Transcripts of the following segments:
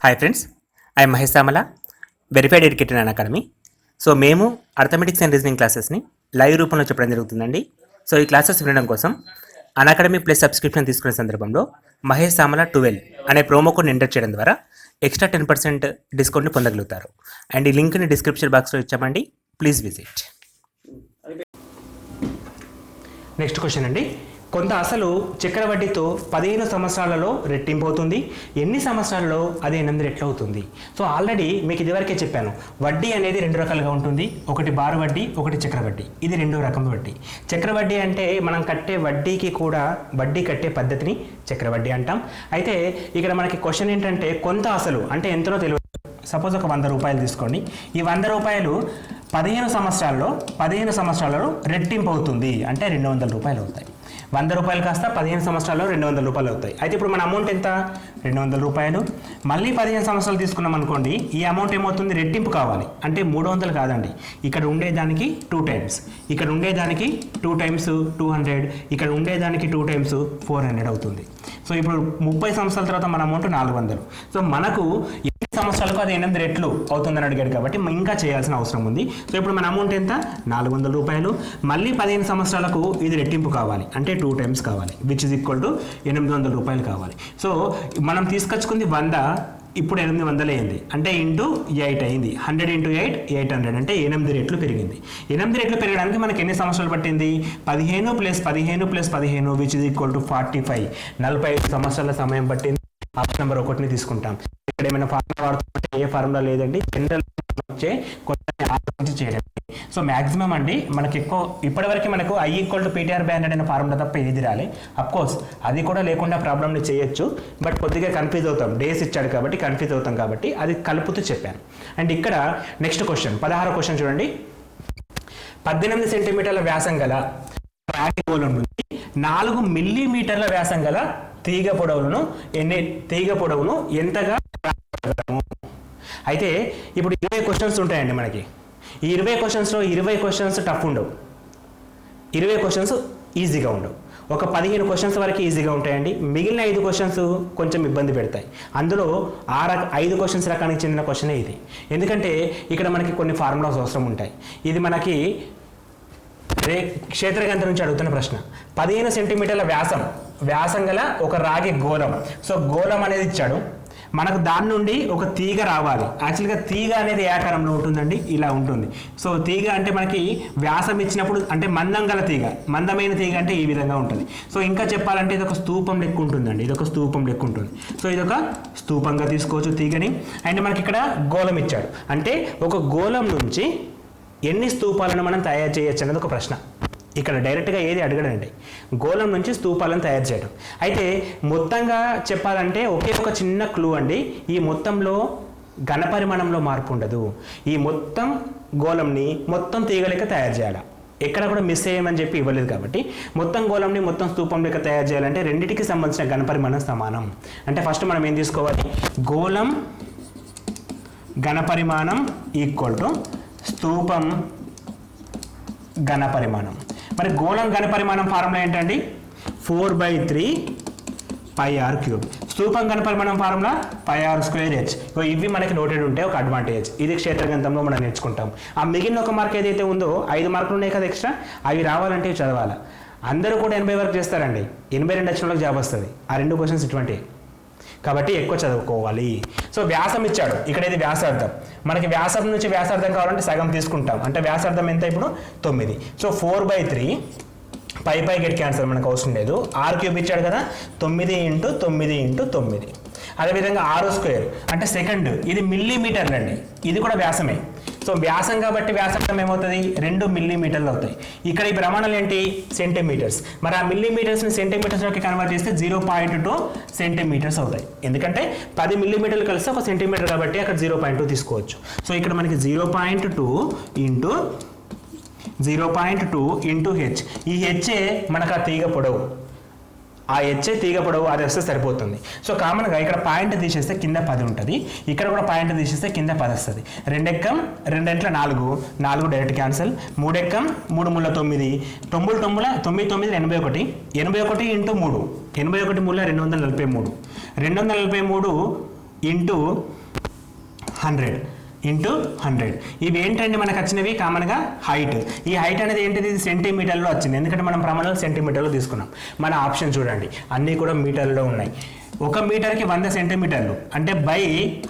Hi friends, I'm Mahesh Samala, verified educator an academy. So మేము arithmetics and reasoning క్లాసెస్ని live రూపంలో చెప్పడం జరుగుతుందండి. సో ఈ క్లాసెస్ వినడం కోసం అన్ అకాడమీ ప్లస్ సబ్స్క్రిప్షన్ తీసుకునే సందర్భంలో మహేష్ సామల 12 అనే ప్రోమో కోడ్ని ఎంటర్ చేయడం ద్వారా ఎక్స్ట్రా 10% డిస్కౌంట్ని పొందగలుగుతారు. అండ్ ఈ లింక్ని డిస్క్రిప్షన్ బాక్స్లో ఇచ్చామండి, ప్లీజ్ విజిట్. నెక్స్ట్ క్వశ్చన్ అండి. కొంత అసలు చక్రవడ్డీతో 15 సంవత్సరాలలో రెట్టింపు అవుతుంది. ఎన్ని సంవత్సరాలలో అది 8 రెట్లు అవుతుంది? సో ఆల్రెడీ మీకు ఇదివరకే చెప్పాను, వడ్డీ అనేది 2 రకాలుగా ఉంటుంది. ఒకటి బార్ వడ్డీ, ఒకటి చక్రవడ్డీ. ఇది 2వ రకం వడ్డీ. చక్రవడ్డీ అంటే మనం కట్టే వడ్డీకి కూడా వడ్డీ కట్టే పద్ధతిని చక్రవడ్డీ అంటాం. అయితే ఇక్కడ మనకి క్వశ్చన్ ఏంటంటే కొంత అసలు అంటే ఎంతనో తెలియదు. సపోజ్ ఒక 100 రూపాయలు తీసుకోండి. ఈ 100 రూపాయలు 15 సంవత్సరాలలో రెట్టింపు అవుతుంది అంటే 200 రూపాయలు అవుతాయి. 100 రూపాయలు కాస్త 15 సంవత్సరాల్లో 200 రూపాయలు అవుతాయి. అయితే ఇప్పుడు మన అమౌంట్ ఎంత? 200 రూపాయలు. మళ్ళీ 15 సంవత్సరాలు తీసుకున్నాం అనుకోండి, ఈ అమౌంట్ ఏమవుతుంది? రెట్టింపు కావాలి అంటే 300 కాదండి, ఇక్కడ ఉండేదానికి 2 టైమ్స్, ఇక్కడ ఉండేదానికి 2 టైమ్స్ 200, ఇక్కడ ఉండేదానికి 2 టైమ్స్ 400 అవుతుంది. సో ఇప్పుడు 30 సంవత్సరాల తర్వాత మన అమౌంట్ 400. సో మనకు ఎన్ని సంవత్సరాలకు అది 8 రెట్లు అవుతుందని అడిగాడు కాబట్టి ఇంకా చేయాల్సిన అవసరం ఉంది. సో ఇప్పుడు మన అమౌంట్ ఎంత? 400 రూపాయలు. మళ్ళీ 15 సంవత్సరాలకు ఇది రెట్టింపు కావాలి అంటే 2 టైమ్స్ కావాలి, విచ్ ఇస్ ఈక్వల్ టు 800 రూపాయలు కావాలి. సో మనం తీసుకొచ్చుకుంది 100, ఇప్పుడు 800 అయింది అంటే ఇంటూ 8 అయింది. 100 ఇంటూ 8 800 అంటే 8 రెట్లు పెరిగింది. 8 రెట్లు పెరగడానికి మనకి ఎన్ని సంవత్సరాలు పట్టింది? 15 + 15 + 15 విచ్ ఇస్ ఈక్వల్ టు 45. 45 సంవత్సరాల సమయం పట్టింది. ఆప్షన్ నెంబర్ 1ని తీసుకుంటాం. ఇక్కడ ఏమైనా ఫార్ములా వాడుతుంటే ఏ ఫార్ములా లేదండి, జనరల్ వచ్చే కొన్ని ఆలోచించి చేయడం. సో మ్యాక్సిమం అండి మనకి ఎక్కువ ఇప్పటివరకు మనకు I = Ptr/100 అనే ఫార్ములా తప్ప ఏది రాలే. అఫ్కోర్స్ అది కూడా లేకుండా ప్రాబ్లమ్ని చేయొచ్చు, బట్ కొద్దిగా కన్ఫ్యూజ్ అవుతాం, డేస్ ఇచ్చాడు కాబట్టి కన్ఫ్యూజ్ అవుతాం, కాబట్టి అది కలుపుతూ చెప్పాను. అండ్ ఇక్కడ నెక్స్ట్ క్వశ్చన్ 16వ క్వశ్చన్ చూడండి. 18 సెంటీమీటర్ల వ్యాసం గల రాగి గోళం నుంచి 4 మిల్లీమీటర్ల వ్యాసం గల తీగ పొడవును ఎంతగా రాయగలము? అయితే ఇప్పుడు 20 క్వశ్చన్స్ ఉంటాయండి మనకి. ఈ 20 క్వశ్చన్స్లో 20 క్వశ్చన్స్ టఫ్ ఉండవు, 20 క్వశ్చన్స్ ఈజీగా ఉండవు. ఒక 15 క్వశ్చన్స్ వరకు ఈజీగా ఉంటాయండి. మిగిలిన 5 క్వశ్చన్స్ కొంచెం ఇబ్బంది పెడతాయి. అందులో 5 క్వశ్చన్స్ రకానికి చెందిన క్వశ్చనే ఇది. ఎందుకంటే ఇక్కడ మనకి కొన్ని ఫార్ములాస్ అవసరం ఉంటాయి. ఇది మనకి క్షేత్రగంధ నుంచి అడుగుతున్న ప్రశ్న. 15 సెంటీమీటర్ల వ్యాసం గల ఒక రాగి గోళం. సో గోళం అనేది ఇచ్చాడు మనకు, దాని నుండి ఒక తీగ రావాలి. యాక్చువల్గా తీగ అనేది ఏ ఆకారంలో ఉంటుందండి? ఇలా ఉంటుంది. సో తీగ అంటే మనకి వ్యాసం ఇచ్చినప్పుడు అంటే మందం గల తీగ, మందమైన తీగ అంటే ఈ విధంగా ఉంటుంది. సో ఇంకా చెప్పాలంటే ఇది ఒక స్తూపం లెక్క ఉంటుందండి, ఇది ఒక స్తూపం లెక్క ఉంటుంది. సో ఇది ఒక స్తూపంగా తీసుకోవచ్చు తీగని. అండ్ మనకి ఇక్కడ గోళం ఇచ్చాడు అంటే ఒక గోళం నుంచి ఎన్ని స్తూపాలను మనం తయారు చేయొచ్చు అనేది ఒక ప్రశ్న. ఇక్కడ డైరెక్ట్గా ఏది అడగడండి, గోళం నుంచి స్తూపాలను తయారు చేయడం. అయితే మొత్తంగా చెప్పాలంటే ఒకే ఒక చిన్న క్లూ అండి, ఈ మొత్తంలో ఘనపరిమాణంలో మార్పు ఉండదు. ఈ మొత్తం గోళంని మొత్తం తీగ లెక్క తయారు చేయాలి, ఎక్కడ కూడా మిస్ చేయమని చెప్పి ఇవ్వలేదు కాబట్టి మొత్తం గోళంని మొత్తం స్తూపం లెక్క తయారు చేయాలంటే రెండింటికి సంబంధించిన ఘనపరిమాణం సమానం. అంటే ఫస్ట్ మనం ఏం తీసుకోవాలి? గోళం ఘనపరిమాణం ఈక్వల్ టు స్తూపం ఘనపరిమాణం. మరి గోళం ఘనపరిమాణం ఫార్ములా ఏంటండి? 4/3 πr³. స్తూపం ఘనపరిమాణం ఫార్ములా πr²h. ఇవి మనకి నోటెడ్ ఉంటే ఒక అడ్వాంటేజ్. ఇది క్షేత్రగంధంలో మనం నేర్చుకుంటాం. ఆ మిగిలిన ఒక మార్క్ ఏదైతే ఉందో 5 మార్కులు ఉన్నాయి కదా ఎక్స్ట్రా, అవి రావాలంటే చదవాలి. అందరూ కూడా 80 వరకు చేస్తారండి, 82 వచ్చిన వాళ్ళకి జాబ్ వస్తుంది. ఆ 2 క్వశ్చన్స్ ఇటువంటివి కాబట్టి ఎక్కువ చదువుకోవాలి. సో వ్యాసం ఇచ్చాడు, ఇక్కడ ఇది వ్యాసార్థం. మనకి వ్యాసం నుంచి వ్యాసార్థం కావాలంటే సగం తీసుకుంటాం, అంటే వ్యాసార్థం ఎంత ఇప్పుడు? 9. సో 4/3 పై గెట్ క్యాన్సల్, మనకు అవసరం లేదు. r³ ఇచ్చాడు కదా, 9 × 9 × 9. అదేవిధంగా r² అంటే సెకండ్, ఇది మిల్లీమీటర్లు అండి, ఇది కూడా వ్యాసమే. సో వ్యాసం కాబట్టి వ్యాసార్థం ఏమవుతుంది? 2 మిల్లీమీటర్లు అవుతాయి. ఇక్కడ ఈ ప్రమాణాలు ఏంటి? సెంటీమీటర్స్. మరి ఆ మిల్లీమీటర్స్ని సెంటీమీటర్స్లోకి కన్వర్ట్ చేస్తే 0.2 సెంటీమీటర్స్ అవుతాయి. ఎందుకంటే 10 మిల్లీమీటర్లు కలిసి ఒక సెంటీమీటర్ కాబట్టి అక్కడ 0.2 తీసుకోవచ్చు. సో ఇక్కడ మనకి 0.2 × h. ఈ హెచ్ఏ మనకు ఆ తీగ పొడవు, ఆ హెచ్ఏ తీగ పొడవు, అది వస్తే సరిపోతుంది. సో కామన్గా ఇక్కడ పాయింట్ తీసేస్తే కింద 10 ఉంటుంది, ఇక్కడ కూడా పాయింట్ తీసేస్తే కింద 10 వస్తుంది. 2 ఎక్కం 2 ఎంట్ల 4 డైరెక్ట్ క్యాన్సల్. 3 ఎక్కం 3 ముళ్ళ 9, 9 9 81, 81 × 3, 81 ముళ్ళ 243, 243 ఇంటూ 100 ఇంటూ 100. ఇవి ఏంటంటే మనకు వచ్చినవి కామన్గా హైట్. ఈ హైట్ అనేది ఏంటిది సెంటీమీటర్లో వచ్చింది, ఎందుకంటే మనం ప్రమాణాలు సెంటీమీటర్లో తీసుకున్నాం. మన ఆప్షన్ చూడండి అన్నీ కూడా మీటర్లో ఉన్నాయి. 1 మీటర్కి 100 సెంటీమీటర్లు అంటే బై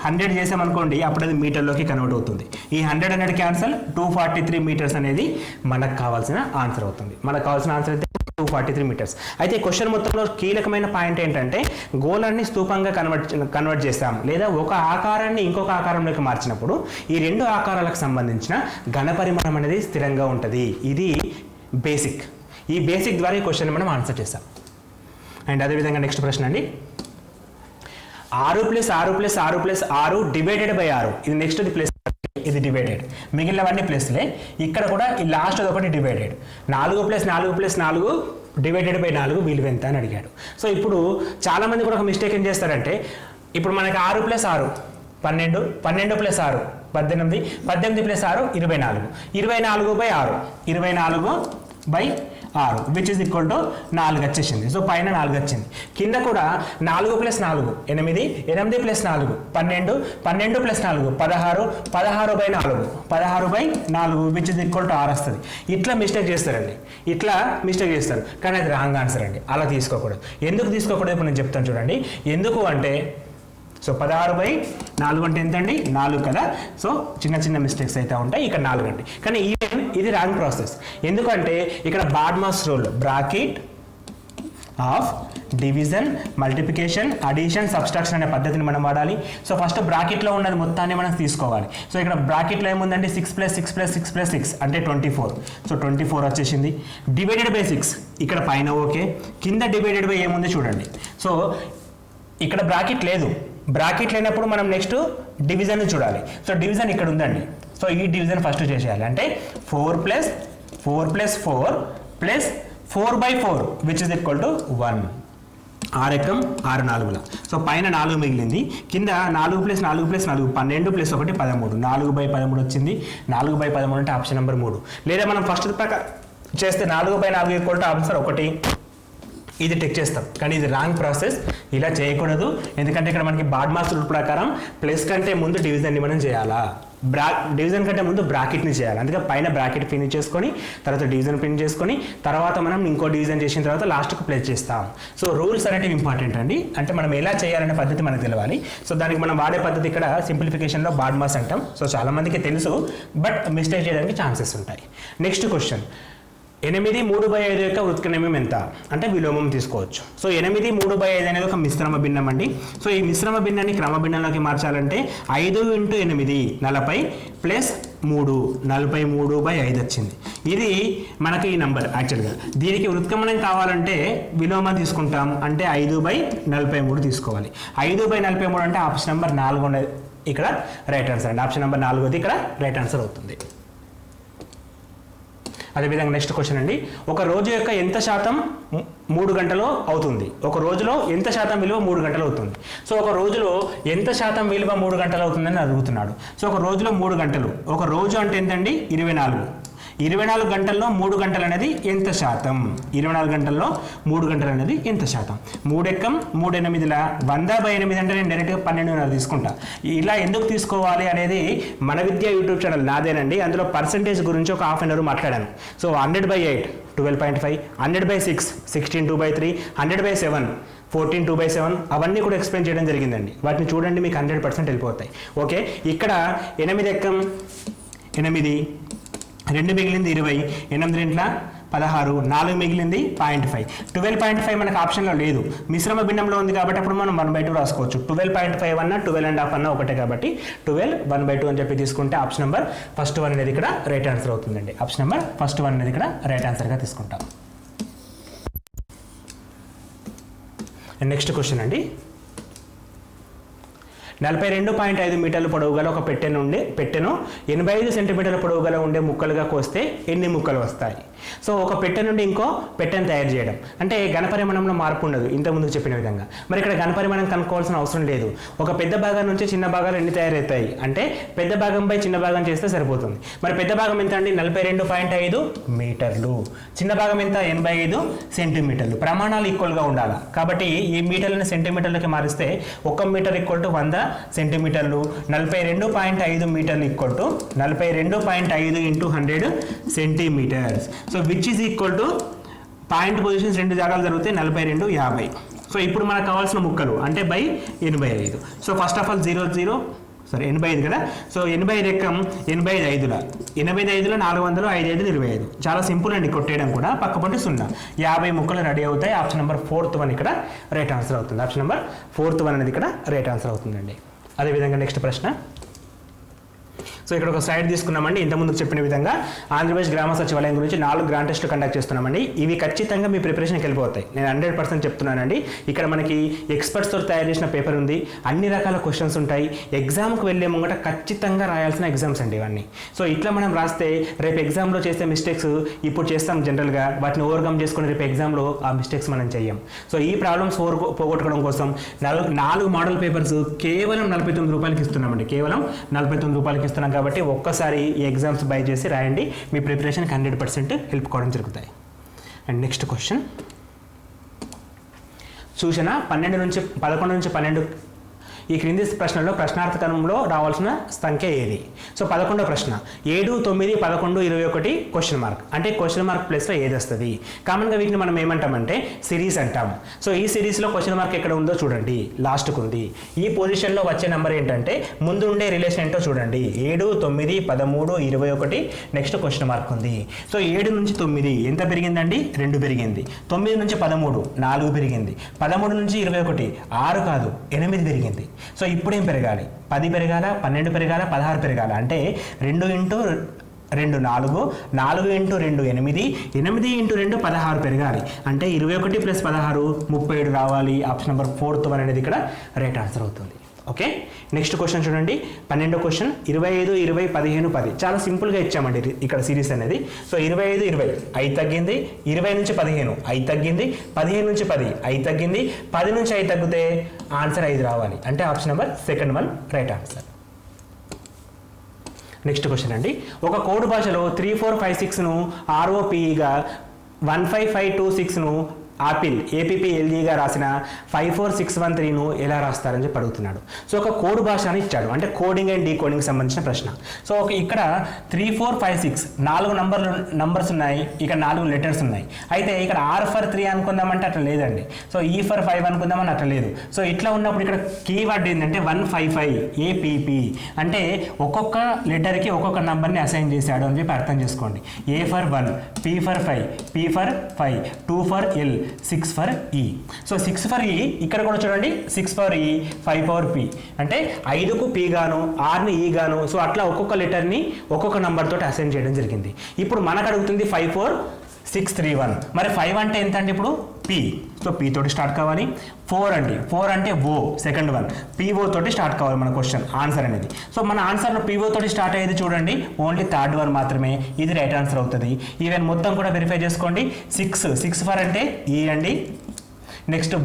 100 చేసామనుకోండి, అప్పుడు అది మీటర్లోకి కన్వర్ట్ అవుతుంది. ఈ 100 క్యాన్సల్, 243 మీటర్స్ అనేది మనకు కావాల్సిన ఆన్సర్ అవుతుంది. మనకు కావాల్సిన ఆన్సర్ అయితే 243 మీటర్స్. అయితే క్వశ్చన్ మొత్తంలో కీలకమైన పాయింట్ ఏంటంటే గోళాన్ని స్తూపంగా కన్వర్ట్ చేస్తాం, లేదా ఒక ఆకారాన్ని ఇంకొక ఆకారంలోకి మార్చినప్పుడు ఈ రెండు ఆకారాలకు సంబంధించిన ఘనపరిమాణం అనేది స్థిరంగా ఉంటుంది. ఇది బేసిక్. ఈ బేసిక్ ద్వారా ఈ క్వశ్చన్ మనం ఆన్సర్ చేస్తాం. అండ్ అదేవిధంగా నెక్స్ట్ ప్రశ్న అండి, 6 + 6 + 6 + 6 డివైడెడ్ బై 6. ఇది నెక్స్ట్ ప్లస్, ఇది డివైడెడ్, మిగిలినవన్నీ ప్లస్లే. ఇక్కడ కూడా ఈ లాస్ట్ ఒకటి డివైడెడ్. 4 + 4 + 4 డివైడెడ్ బై 4 విలువ ఎంత అని అడిగాడు. సో ఇప్పుడు చాలామంది కూడా ఒక మిస్టేక్ ఏం చేస్తారంటే, ఇప్పుడు మనకి 6 + 6 12, 12 + 6 18, 18 + 6 24, 24 by 6, 24 by 6 which is equal to 4 వచ్చేసింది. సో పైన 4 వచ్చింది. కింద కూడా 4 + 4 8, 8 + 4 12, 12 + 4 16, 16 by 4, 16 by 4 which is equal to 6 వస్తుంది. ఇట్లా మిస్టేక్ చేస్తారండి, ఇట్లా మిస్టేక్ చేస్తారు, కానీ అది రాంగ్ ఆన్సర్ అండి. అలా తీసుకోకూడదు. ఎందుకు తీసుకోకూడదు ఇప్పుడు నేను చెప్తాను చూడండి. ఎందుకు అంటే, సో 16 బై 4 అంటే ఎంత అండి 4 కదా. సో చిన్న చిన్న మిస్టేక్స్ అయితే ఉంటాయి, ఇక్కడ 4 అండి. కానీ ఇది రాంగ్ ప్రాసెస్. ఎందుకంటే ఇక్కడ BODMAS rule, bracket of division, multiplication, addition, subtraction అనే పద్ధతిని మనం వాడాలి. సో ఫస్ట్ బ్రాకెట్లో ఉన్నది మొత్తాన్ని మనం తీసుకోవాలి. సో ఇక్కడ బ్రాకెట్లో ఏముందంటే 6 + 6 + 6 + 6 అంటే 24. సో 24 వచ్చేసింది. డివైడెడ్ బై 6 ఇక్కడ పైన ఓకే, కింద డివైడెడ్ బై ఏముంది చూడండి. సో ఇక్కడ బ్రాకెట్ లేదు, బ్రాకెట్ లేనప్పుడు మనం నెక్స్ట్ డివిజన్ చూడాలి. సో డివిజన్ ఇక్కడ ఉందండి. సో ఈ డివిజన్ ఫస్ట్ చేసేయాలి. అంటే 4 + 4 + 4 + 4/4 which is equal to 1. 6 ఎక్కం 6 4. So పైన 4 మిగిలింది, కింద 4 + 4 + 4 12 + 1 13, 4/13 వచ్చింది. 4/13 అంటే ఆప్షన్ నెంబర్ 3. లేదా మనం ఫస్ట్ ప్రకారం చేస్తే 4/4 ఈక్వల్ టు ఆన్సర్ 1, ఇది టిక్ చేస్తాం. కానీ ఇది రాంగ్ ప్రాసెస్, ఇలా చేయకూడదు. ఎందుకంటే ఇక్కడ మనకి బాడ్మాస్ రూల్ ప్రకారం ప్లస్ కంటే ముందు డివిజన్ని మనం చేయాలా, డివిజన్ కంటే ముందు బ్రాకెట్ని చేయాలి. అందుకే పైన బ్రాకెట్ ఫినిష్ చేసుకొని తర్వాత డివిజన్ ఫినిష్ చేసుకొని తర్వాత మనం ఇంకో డివిజన్ చేసిన తర్వాత లాస్ట్కి ప్లస్ చేస్తాం. సో రూల్స్ అనేటివి ఇంపార్టెంట్ అండి. అంటే మనం ఎలా చేయాలనే పద్ధతి మనకు తెలవాలి. సో దానికి మనం వాడే పద్ధతి ఇక్కడ సింప్లిఫికేషన్లో బాడ్మాస్ అంటాం. సో చాలామందికి తెలుసు, బట్ మిస్టేక్ చేయడానికి ఛాన్సెస్ ఉంటాయి. నెక్స్ట్ క్వశ్చన్, 8 3/5 యొక్క ఉత్కర్ణం ఎంత అంటే విలోమం తీసుకోవచ్చు. సో 8 3/5 అనేది ఒక మిశ్రమ భిన్నం అండి. సో ఈ మిశ్రమ భిన్నాన్ని క్రమభిన్నంలోకి మార్చాలంటే 5 × 8 40 + 3 43/5 వచ్చింది. ఇది మనకి ఈ నంబర్ యాక్చువల్గా. దీనికి ఉత్కమనం కావాలంటే విలోమం తీసుకుంటాం, అంటే 5/43 తీసుకోవాలి. 5/43 అంటే ఆప్షన్ నెంబర్ 4 ఇక్కడ రైట్ ఆన్సర్ అండి. ఆప్షన్ నెంబర్ 4 ఇక్కడ రైట్ ఆన్సర్ అవుతుంది. అదేవిధంగా నెక్స్ట్ క్వశ్చన్ అండి, ఒక రోజు యొక్క ఎంత శాతం 3 గంటలో అవుతుంది? ఒక రోజులో ఎంత శాతం విలువ 3 గంటలు అవుతుంది? సో ఒక రోజులో ఎంత శాతం విలువ 3 గంటలు అవుతుందని అడుగుతున్నాడు. సో ఒక రోజులో 3 గంటలు, ఒక రోజు అంటే ఎంతండి 24. 24 గంటల్లో 3 గంటలు అనేది ఎంత శాతం? 24 గంటల్లో 3 గంటలు అనేది ఎంత శాతం? 3 ఎక్కం 3 8ల 100/8 అంటే నేను డైరెక్ట్గా 12 తీసుకుంటా. ఇలా ఎందుకు తీసుకోవాలి అనేది మన విద్య యూట్యూబ్ ఛానల్ నాదేనండి. అందులో పర్సంటేజ్ గురించి ఒక హాఫ్ అన్ అవర్ మాట్లాడాను. సో 100/8 12.5, 100/6 16/2/3, 100/7 14/2/7 అవన్నీ కూడా ఎక్స్ప్లెయిన్ చేయడం జరిగిందండి. వాటిని చూడండి, మీకు 100% వెళ్ళిపోతాయి. ఓకే, ఇక్కడ 8 ఎక్కం 8, 2 మిగిలింది 20, 8 16, 4 మిగిలింది 0.5. 12.5 మనకు ఆప్షన్లో లేదు, మిశ్రమ భిన్నంలో ఉంది కాబట్టి అప్పుడు మనం 1/2 రాసుకోవచ్చు. 12.5 అన్న 12.5 అన్న ఒకటే కాబట్టి 12 1/2 అని చెప్పి తీసుకుంటే ఆప్షన్ నెంబర్ ఫస్ట్ 1 అనేది ఇక్కడ రైట్ ఆన్సర్ అవుతుందండి. ఆప్షన్ నెంబర్ ఫస్ట్ 1 అనేది ఇక్కడ రైట్ ఆన్సర్గా తీసుకుంటాం. నెక్స్ట్ క్వశ్చన్ అండి, 42.5 మీటర్ల పొడవు గల ఒక పెట్టెను 85 సెంటీమీటర్ల పొడవు గల ఉండే ముక్కలుగా కోస్తే ఎన్ని ముక్కలు వస్తాయి? సో ఒక పెట్టె నుండి ఇంకో పెట్టెను తయారు చేయడం అంటే ఘనపరిమాణంలో మార్పు ఉండదు, ఇంతకుముందు చెప్పిన విధంగా. మరి ఇక్కడ ఘనపరిమాణం కనుక్కోవాల్సిన అవసరం లేదు. ఒక పెద్ద భాగం నుంచి చిన్న భాగాలు ఎన్ని తయారవుతాయి అంటే పెద్ద భాగంపై చిన్న భాగం చేస్తే సరిపోతుంది. మరి పెద్ద భాగం ఎంత అండి? 42.5 మీటర్లు. చిన్న భాగం ఎంత? 85 సెంటీమీటర్లు. ప్రమాణాలు ఈక్వల్గా ఉండాలి కాబట్టి ఈ మీటర్లను సెంటీమీటర్లకి మారిస్తే 1 మీటర్ ఈక్వల్ టు 100 సెంటీమీటర్లు, 42.5 మీటర్లు equal to 42.5 into 100 centimetres. So which is equal to point positions 2 జాగాలు జరిగితే 42 50. సో ఇప్పుడు మనకు కావాల్సిన ముక్కలు అంటే by 85. So first of all 85 కదా. సో 85 ఎక్కం 85 400 5 5 25. చాలా సింపుల్ అండి కొట్టేయడం కూడా. పక్కపొంటి 0. 50 ముక్కలు రెడీ అవుతాయి. ఆప్షన్ నెంబర్ 4th వన్ ఇక్కడ రైట్ ఆన్సర్ అవుతుంది. ఆప్షన్ నెంబర్ 4th వన్ అనేది ఇక్కడ రైట్ ఆన్సర్ అవుతుందండి. అదేవిధంగా నెక్స్ట్ ప్రశ్న. సో ఇక్కడ ఒక స్లైడ్ తీసుకున్నామండి. ఇంతకుముందు చెప్పిన విధంగా ఆంధ్రప్రదేశ్ గ్రామ సచివాలయం గురించి 4 గ్రాండ్ టెస్టులు కండక్ట్ చేస్తున్నామండి. ఇవి ఖచ్చితంగా మీ ప్రిపరేషన్కి వెళ్ళిపోతాయి, నేను 100% చెప్తున్నానండి. ఇక్కడ మనకి ఎక్స్పర్ట్స్తో తయారు చేసిన పేపర్ ఉంది, అన్ని రకాల క్వశ్చన్స్ ఉంటాయి. ఎగ్జామ్కి వెళ్ళే ముంగట ఖచ్చితంగా రాయాల్సిన ఎగ్జామ్స్ అండి ఇవన్నీ. సో ఇట్లా మనం రాస్తే రేపు ఎగ్జామ్లో చేసే మిస్టేక్స్ ఇప్పుడు చేస్తాం జనరల్గా, వాటిని ఓవర్కమ్ చేసుకుని రేపు ఎగ్జామ్లో ఆ మిస్టేక్స్ మనం చెయ్యం. సో ఈ ప్రాబ్లమ్స్ పోగొట్టుకోవడం కోసం 4 మోడల్ పేపర్స్ కేవలం 49 రూపాయలకి ఇస్తున్నామండి. కేవలం 49 రూపాయలకి ఇస్తున్నాం కాబట్టి ఒక్కసారి ఈ ఎగ్జామ్స్ బై చేసి రాయండి. మీ ప్రిపరేషన్కి 100% హెల్ప్ కావడం జరుగుతాయి. అండ్ నెక్స్ట్ క్వశ్చన్ సూచన 11 నుంచి 12 ఈ క్రింది ప్రశ్నలో ప్రశ్నార్థకంలో రావాల్సిన సంఖ్య ఏది? సో 11వ ప్రశ్న 7 9 11 21 క్వశ్చన్ మార్క్ అంటే క్వశ్చన్ మార్క్ ప్లేస్లో ఏది వస్తుంది? కామన్గా వీటిని మనం ఏమంటామంటే సిరీస్ అంటాం. సో ఈ సిరీస్లో క్వశ్చన్ మార్క్ ఎక్కడ ఉందో చూడండి, లాస్ట్కు ఉంది. ఈ పొజిషన్లో వచ్చే నెంబర్ ఏంటంటే ముందు ఉండే రిలేషన్ ఏంటో చూడండి. 7 9 13 21 నెక్స్ట్ క్వశ్చన్ మార్క్ ఉంది. సో 7 నుంచి 9 ఎంత పెరిగిందండి? 2 పెరిగింది. 9 నుంచి 13 4 పెరిగింది. 13 నుంచి 21 6 కాదు 8 పెరిగింది. సో ఇప్పుడేం పెరగాలి? 10 పెరగాల, 12 పెరగాల, 16 పెరగాల. అంటే 2 ఇంటూ 2 4, 4 ఇంటూ 2 8, 8 ఇంటూ 2 16 పెరగాలి. అంటే 21 + 16 37 రావాలి. ఆప్షన్ నెంబర్ 4th వన్ అనేది ఇక్కడ రైట్ ఆన్సర్ అవుతుంది. ఓకే, నెక్స్ట్ క్వశ్చన్ చూడండి. 12వ క్వశ్చన్ 25 20 15 10 చాలా సింపుల్గా ఇచ్చామండి ఇక్కడ సిరీస్ అనేది. సో 25 20 5 తగ్గింది, 20 నుంచి 15 5 తగ్గింది, 15 నుంచి 10 5 తగ్గింది, 10 నుంచి 5 తగ్గితే ఆన్సర్ 5 రావాలి. అంటే option number 2nd one right answer. Next question అండి. ఒక కోడ్ భాషలో 3 4 5 6ను ROPEగా 15526ను ఆపిల్ APPLGగా రాసిన 54613ను ఎలా రాస్తారని చెప్పి అడుగుతున్నాడు. సో ఒక కోడ్ భాష అని ఇచ్చాడు, అంటే కోడింగ్ అండ్ డీకోడింగ్ సంబంధించిన ప్రశ్న. సో ఇక్కడ 3 4 5 6 4 నంబర్స్ ఉన్నాయి, ఇక్కడ 4 లెటర్స్ ఉన్నాయి. అయితే ఇక్కడ R for 3 అనుకుందామంటే అట్లా లేదండి. సో E for 5 అనుకుందామని అట్లా లేదు. సో ఇట్లా ఉన్నప్పుడు ఇక్కడ కీవర్డ్ ఏంటంటే 155 APP అంటే ఒక్కొక్క లెటర్కి ఒక్కొక్క నంబర్ని అసైన్ చేశాడు అని చెప్పి అర్థం చేసుకోండి. A for 1, P for 5, P for 5, 2 for L, 6 for E. So 6 for E ఇక్కడ కూడా చూడండి, 6 for E, 5 for P అంటే 5కు P గాను 6ని E గాను. సో అట్లా ఒక్కొక్క లెటర్ని ఒక్కొక్క నంబర్ తోటి అసైన్ చేయడం జరిగింది. ఇప్పుడు మనకు అడుగుతుంది 54631. మరి 5 అంటే ఎంత అండి? ఇప్పుడు P. సో P తోటి స్టార్ట్ కావాలి. 4 అండి, 4 అంటే O సెకండ్ వన్, PO తోటి స్టార్ట్ కావాలి మన క్వశ్చన్ ఆన్సర్ అనేది. సో మన ఆన్సర్లో PO తోటి స్టార్ట్ అయ్యేది చూడండి, ఓన్లీ థర్డ్ వన్ మాత్రమే, ఇది రైట్ ఆన్సర్ అవుతుంది. ఈవెన్ మొత్తం కూడా వెరిఫై చేసుకోండి. 6 ఫర్ అంటే E అండి. Next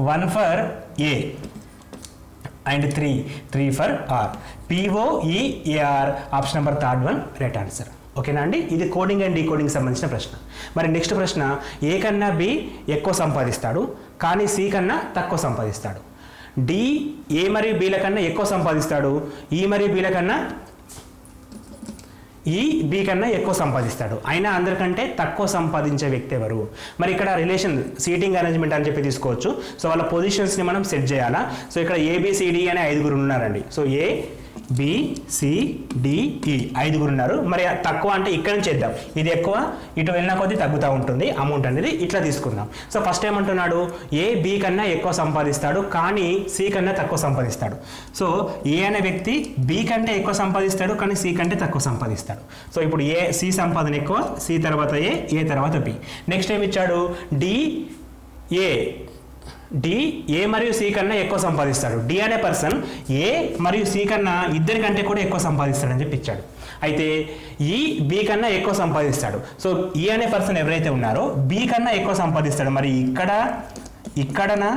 1 for A and 3 for R. POEAR option number third one right answer. ఓకేనా అండి, ఇది కోడింగ్ అండ్ డీకోడింగ్ సంబంధించిన ప్రశ్న. మరి నెక్స్ట్ ప్రశ్న, A కన్నా B ఎక్కువ సంపాదిస్తాడు కానీ C కన్నా తక్కువ సంపాదిస్తాడు. D A మరియు Bల కన్నా ఎక్కువ సంపాదిస్తాడు, E మరియు Bల కన్నా B కన్నా ఎక్కువ సంపాదిస్తాడు. అయినా అందరికంటే తక్కువ సంపాదించే వ్యక్తి ఎవరు? మరి ఇక్కడ రిలేషన్ సీటింగ్ అరేంజ్మెంట్ అని చెప్పి తీసుకోవచ్చు. సో వాళ్ళ పొజిషన్స్ని మనం సెట్ చేయాలా. సో ఇక్కడ ABCD అనే 5 ఉన్నారండి. సో ABCDE 5 ఉన్నారు. మరి తక్కువ అంటే ఇక్కడ నుంచి చేద్దాం, ఇది ఎక్కువ ఇటు వెళ్ళిన కొద్దీ తగ్గుతూ ఉంటుంది అమౌంట్ అనేది, ఇట్లా తీసుకుందాం. సో ఫస్ట్ ఏమంటున్నాడు, A B కన్నా ఎక్కువ సంపాదిస్తాడు కానీ C కన్నా తక్కువ సంపాదిస్తాడు. సో A అనే వ్యక్తి B కంటే ఎక్కువ సంపాదిస్తాడు కానీ C కంటే తక్కువ సంపాదిస్తాడు. సో ఇప్పుడు C సంపాదన ఎక్కువ, C తర్వాత A తర్వాత B. నెక్స్ట్ ఏమి ఇచ్చాడు, D A డి ఏ మరియు సి కన్నా ఎక్కువ సంపాదిస్తాడు. డి అనే పర్సన్ ఏ మరియు సి కన్నా ఇద్దరి కంటే కూడా ఎక్కువ సంపాదిస్తాడని చెప్పి ఇచ్చాడు. అయితే ఈ బి కన్నా ఎక్కువ సంపాదిస్తాడు. సో ఈ అనే పర్సన్ ఎవరైతే ఉన్నారో బి కన్నా ఎక్కువ సంపాదిస్తాడు. మరి ఇక్కడనా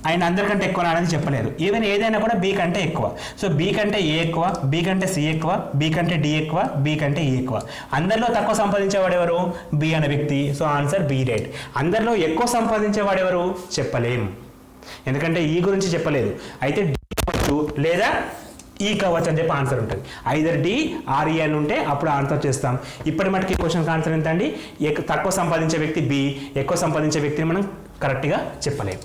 ఆయన అందరికంటే ఎక్కువ అనేది చెప్పలేదు. ఈవెన్ ఏదైనా కూడా బి కంటే ఎక్కువ. సో బి కంటే ఏ ఎక్కువ, బి కంటే సి ఎక్కువ, బి కంటే డి ఎక్కువ, బి కంటే ఈ ఎక్కువ. అందరిలో తక్కువ సంపాదించేవాడు ఎవరు? బి అనే వ్యక్తి. So answer B right. అందరిలో ఎక్కువ సంపాదించేవాడు ఎవరు? చెప్పలేం, ఎందుకంటే ఈ గురించి చెప్పలేదు. అయితే డి కావచ్చు లేదా ఈ కావచ్చు అని చెప్పి ఆన్సర్ ఉంటుంది. ఐదర్ డి ఆర్ ఈ అని ఉంటే అప్పుడు ఆన్సర్ చేస్తాం. ఇప్పటి మటుకి క్వశ్చన్కి ఆన్సర్ ఎంత అండి? తక్కువ సంపాదించే వ్యక్తి బి, ఎక్కువ సంపాదించే వ్యక్తిని మనం కరెక్ట్గా చెప్పలేం.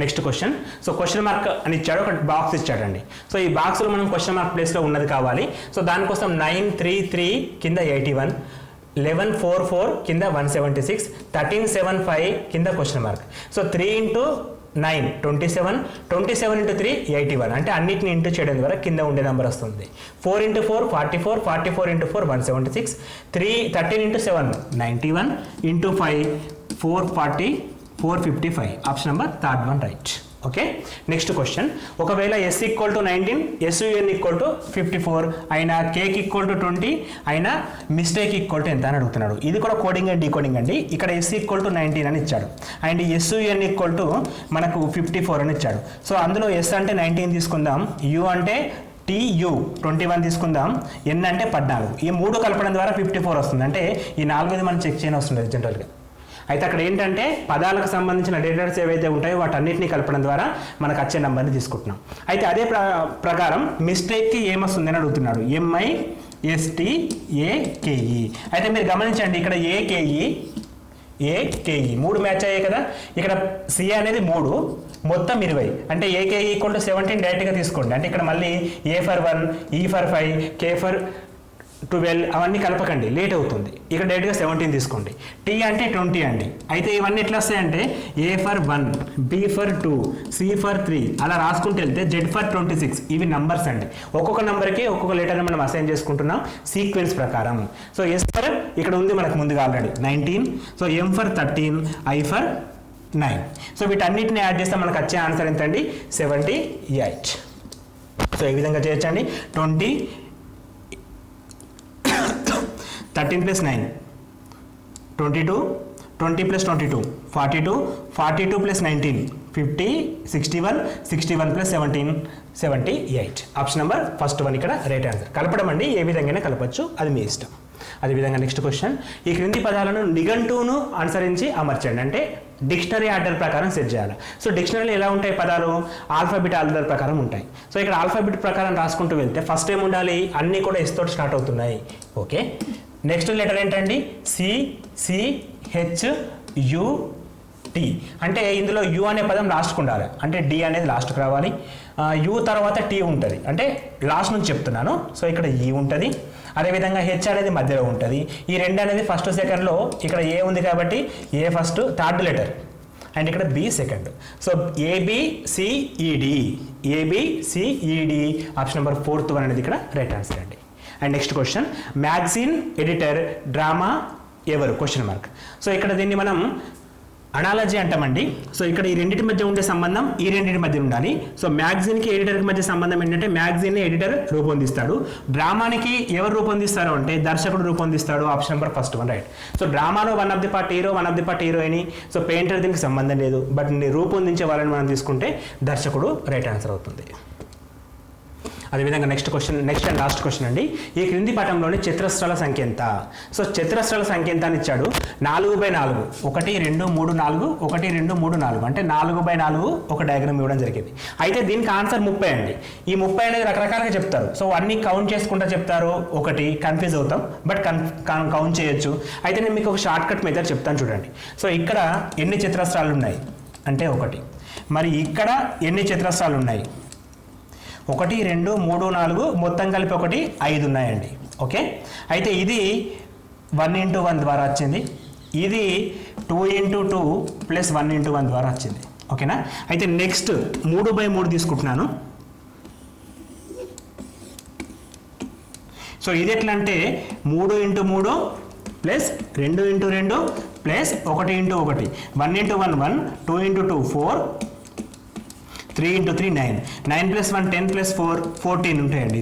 Next question. So question mark అని ఇచ్చాడు, ఒక బాక్స్ ఇచ్చాడండి. సో ఈ బాక్స్లో మనం క్వశ్చన్ మార్క్ ప్లేస్లో ఉన్నది కావాలి. సో దానికోసం 933 కింద 81, 1144 కింద 176, 1375 కింద క్వశ్చన్ మార్క్. సో 3 × 9 27, 27 × 3 81. అంటే అన్నిటిని ఇంటూ చేయడం ద్వారా కింద ఉండే నెంబర్ వస్తుంది. 4 × 4 44, 44 × 4 176, 13 × 7 91, × 5 440, 455. Option number third one right. Okay. Next question. ఒకవేళ S equal to 19, sun equal to 54 అయినా, కేక్ ఈక్వల్ టు 20 అయినా, మిస్టేక్ ఈక్వల్ టు ఎంత అని అడుగుతున్నాడు. ఇది కూడా కోడింగ్ అండ్ డీకోడింగ్ అండి. ఇక్కడ ఎస్ ఈక్వల్ టు 19 అని ఇచ్చాడు అండ్ ఎస్యుఎన్ ఈక్వల్ టు మనకు 54 అని ఇచ్చాడు. సో అందులో ఎస్ అంటే 19 తీసుకుందాం, యు అంటే TU 21 తీసుకుందాం, ఎన్ అంటే 14. ఈ మూడు కలపడం ద్వారా 54 వస్తుంది. అంటే ఈ 4 మనం చెక్ చేయని వస్తుంది జనరల్గా. అయితే అక్కడ ఏంటంటే పదాలకు సంబంధించిన డేటాస్ ఏవైతే ఉంటాయో వాటన్నిటిని కలపడం ద్వారా మనకు వచ్చే నెంబర్ని తీసుకుంటున్నాం. అయితే అదే ప్రకారం మిస్టేక్కి ఏమొస్తుంది అని అడుగుతున్నాడు. MISTAKE. అయితే మీరు గమనించండి, ఇక్కడ AKE 3 మ్యాచ్ అయ్యాయి కదా. ఇక్కడ సి అనేది 3, మొత్తం 20. అంటే AKE ఈక్వల్ టు 17 డైరెక్ట్గా తీసుకోండి. అంటే ఇక్కడ మళ్ళీ A for 1, E for 5, K for 12 అవన్నీ కలపకండి, లేట్ అవుతుంది. ఇక్కడ డైరెక్ట్గా 17 తీసుకోండి. టీ అంటే 20 అండి. అయితే ఇవన్నీ ఎట్లా వస్తాయంటే A for 1, B for 2, C for 3 అలా రాసుకుంటూ వెళ్తే Z for 26. ఇవి నంబర్స్ అండి. ఒక్కొక్క నెంబర్కి ఒక్కొక్క లెటర్ని మనం అసైన్ చేసుకుంటున్నాం సీక్వెన్స్ ప్రకారం. సో S for ఇక్కడ ఉంది మనకు ముందుగా already 19. So M for 13, I for 9. So వీటన్నిటిని యాడ్ చేస్తే మనకు వచ్చే ఆన్సర్ ఎంతండి? 78. సో ఈ విధంగా చేయొచ్చండి. 13 + 9 22, 20 + 22 42, 42 + 19 50, 61, 61 + 17 78. ఆప్షన్ నెంబర్ ఫస్ట్ వన్ ఇక్కడ రైట్ ఆన్సర్. కలపడం అండి, ఏ విధంగానే కలపచ్చు, అది మీ ఇష్టం. అదేవిధంగా నెక్స్ట్ క్వశ్చన్. ఈ క్రింది పదాలను నిఘంటువును అనుసరించి అమర్చండి. అంటే డిక్షనరీ ఆర్డర్ ప్రకారం సెట్ చేయాలి. సో డిక్షనరీలో ఎలా ఉంటాయి పదాలు? ఆల్ఫాబెట్ ఆర్డర్ ప్రకారం ఉంటాయి. సో ఇక్కడ ఆల్ఫాబెట్ ప్రకారం రాసుకుంటూ వెళ్తే ఫస్ట్ ఏం ఉండాలి? అన్నీ కూడా ఎస్ తోటి స్టార్ట్ అవుతున్నాయి. ఓకే. నెక్స్ట్ లెటర్ ఏంటండి? CCHUT. అంటే ఇందులో యు అనే పదం లాస్ట్కి ఉండాలి. అంటే డి అనేది లాస్ట్కి రావాలి. యు తర్వాత టీ ఉంటుంది, అంటే లాస్ట్ నుంచి చెప్తున్నాను. సో ఇక్కడ ఈ ఉంటుంది. అదేవిధంగా హెచ్ అనేది మధ్యలో ఉంటుంది. ఈ రెండు అనేది ఫస్ట్ సెకండ్లో, ఇక్కడ ఏ ఉంది కాబట్టి A first, third letter, and ఇక్కడ B second. So ABCED option number 4th one అనేది ఇక్కడ రైట్ ఆన్సర్ అండి. And next question. Magazine editor drama ఎవరు? Question mark. సో ఇక్కడ దీన్ని మనం అనాలజీ అంటామండి. సో ఇక్కడ ఈ రెండింటి మధ్య ఉండే సంబంధం ఈ రెండింటి మధ్య ఉండాలి. సో మ్యాగజైన్కి ఎడిటర్కి మధ్య సంబంధం ఏంటంటే మ్యాగజైన్ ఎడిటర్ రూపొందిస్తాడు, డ్రామానికి ఎవరు రూపొందిస్తారు అంటే దర్శకుడు రూపొందిస్తాడు. Option number first one right. So డ్రామాలో 1 of the part hero, 1 of the part heroine. So painter దీనికి సంబంధం లేదు, బట్ రూపొందించే వాళ్ళని మనం తీసుకుంటే దర్శకుడు రైట్ ఆన్సర్ అవుతుంది. అదేవిధంగా next question, next and last question అండి. ఈ క్రింది పటంలోని చతురస్రాల సంఖ్య ఎంత? సో చతురస్రాల సంఖ్య ఎంత అని ఇచ్చాడు. 4/4 1 2 3 4 1 2 3 4 అంటే 4/4 ఒక డయాగ్రామ్ ఇవ్వడం జరిగింది. అయితే దీనికి ఆన్సర్ 30 అండి. ఈ 30 అనేది రకరకాలుగా చెప్తారు. సో అన్ని కౌంట్ చేసుకుంటూ చెప్తారు, ఒకటి కన్ఫ్యూజ్ అవుతాం, బట్ కౌంట్ చేయొచ్చు. అయితే నేను మీకు ఒక షార్ట్ కట్ మెథడ్ చెప్తాను చూడండి. సో ఇక్కడ ఎన్ని చతురస్రాలు ఉన్నాయి అంటే 1. మరి ఇక్కడ ఎన్ని చతురస్రాలు ఉన్నాయి? 1 2 3 4 మొత్తం కలిపి 1 5 ఉన్నాయండి. ఓకే. అయితే ఇది 1 × 1 ద్వారా వచ్చింది, ఇది 2 × 2 + 1 × 1 ద్వారా వచ్చింది. ఓకేనా. అయితే నెక్స్ట్ 3/3 తీసుకుంటున్నాను. సో ఇది ఎట్లా అంటే 3 × 3 plus 2 into 2 plus 1 into 1, 1 into 1 1, 2 into 2 4, 3 into 3 9, 9 plus 1 10 plus 4 14 ఉంటాయండి.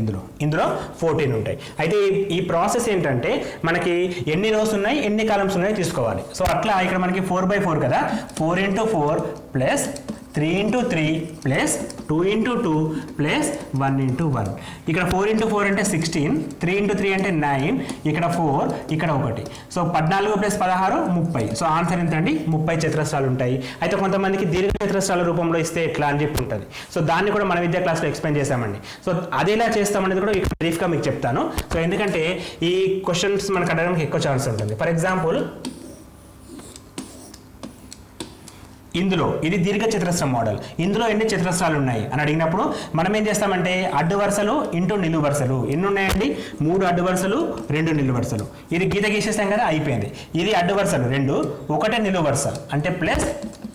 ఇందులో 14 ఉంటాయి. అయితే ఈ ప్రాసెస్ ఏంటంటే మనకి ఎన్ని రోస్ ఉన్నాయి ఎన్ని కాలమ్స్ ఉన్నాయి తీసుకోవాలి. సో అట్లా ఇక్కడ మనకి 4/4 కదా, 4 into 4 plus 3 into 3 plus 2 into 2 plus 1 into 1. ఇక్కడ 4 ఇంటూ 4 అంటే 16, 3 ఇంటూ 3 అంటే 9, ఇక్కడ 4 ఇక్కడ 1. So 14 plus 16 30. సో ఆన్సర్ ఎంత అండి? 30 చతురస్రాలు ఉంటాయి. అయితే కొంతమందికి దీర్ఘ చతురస్రాల రూపంలో ఇస్తే ఎట్లా అని చెప్పి ఉంటుంది. సో దాన్ని కూడా మన విద్యా క్లాస్లో ఎక్స్ప్లెయిన్ చేశామండి. సో అది ఎలా చేస్తామనేది కూడా బ్రీఫ్గా మీకు చెప్తాను. సో ఎందుకంటే ఈ క్వశ్చన్స్ మనకు అడగడానికి ఎక్కువ ఛాన్స్ ఉంటుంది. ఫర్ ఎగ్జాంపుల్ ఇందులో ఇది దీర్ఘ చతురస్రం మోడల్, ఇందులో ఎన్ని చతురస్రాలు ఉన్నాయి అని అడిగినప్పుడు మనం ఏం చేస్తామంటే అడ్డు వరుసలు ఇంటూ నిలువు వరుసలు ఎన్ని ఉన్నాయండి? 3 అడ్డు వరుసలు 2 నిలువు వరుసలు. ఇది గీత గీసేస్తాం కదా, అయిపోయింది. ఇది అడ్డు వరుసలు 2, 1 నిలువు వరుస అంటే ప్లస్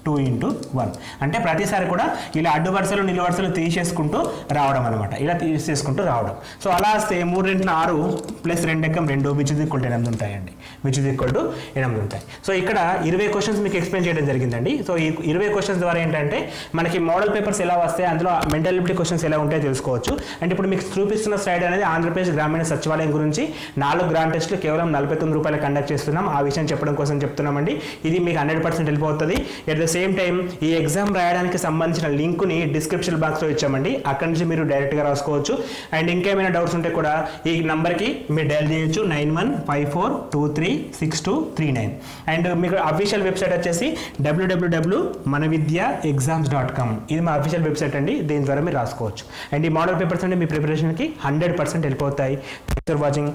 2 ఇంటూ 1. అంటే ప్రతిసారి కూడా ఇలా అడ్డు వరుసలు నిలువు వరుసలు తీసేసుకుంటూ రావడం అనమాట, ఇలా తీసేసుకుంటూ రావడం. సో అలా వస్తే 3 2 6 plus 2 ఎక్కం 2 which is equal to 8 ఉంటాయండి, విచ్ ఇస్ ఈక్వల్ టు 8 ఉంటాయి. సో ఇక్కడ 20 క్వశ్చన్స్ మీకు ఎక్స్ప్లెయిన్ చేయడం జరిగిందండి. సో ఈ 20 క్వశ్చన్స్ ద్వారా ఏంటంటే మనకి మోడల్ పేపర్స్ ఎలా వస్తాయి, అందులో మెంటాలిటీ క్వశ్చన్స్ ఎలా ఉంటాయో తెలుసుకోవచ్చు. అండ్ ఇప్పుడు మీకు చూపిస్తున్న స్లైడ్ అనేది ఆంధ్రప్రదేశ్ గ్రామీణ సచివాలయం గురించి 4 గ్రాండ్ టెస్టులు కేవలం 49 రూపాయలు కండక్ట్ చేస్తున్నాం. ఆ విషయం చెప్పడం కోసం చెప్తున్నామండి. ఇది మీకు 100% వెళ్ళిపోతుంది. ఎట్ ద సేమ్ టైం ఈ ఎగ్జామ్ రాయడానికి సంబంధించిన లింక్ని డిస్క్రిప్షన్ బాక్స్లో ఇచ్చామండి, అక్కడి నుంచి మీరు డైరెక్ట్గా రాసుకోవచ్చు. అండ్ ఇంకేమైనా డౌట్స్ ఉంటే కూడా ఈ నెంబర్కి మీరు డైల్ చేయొచ్చు 9154236239. అండ్ మీకు అఫీషియల్ వెబ్సైట్ వచ్చేసి www.manavidyaexams.com. ఇది మా అఫీషియల్ వెబ్సైట్ అండి, దీని ద్వారా మీరు రాసుకోవచ్చు. అండ్ ఈ మోడల్ పేపర్స్ అంటే మీ ప్రిపరేషన్కి 100% వెళ్ళిపోతాయి. Thanks for watching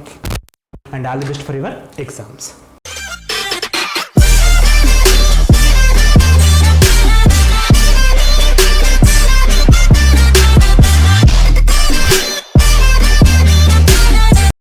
and all the best for your exams.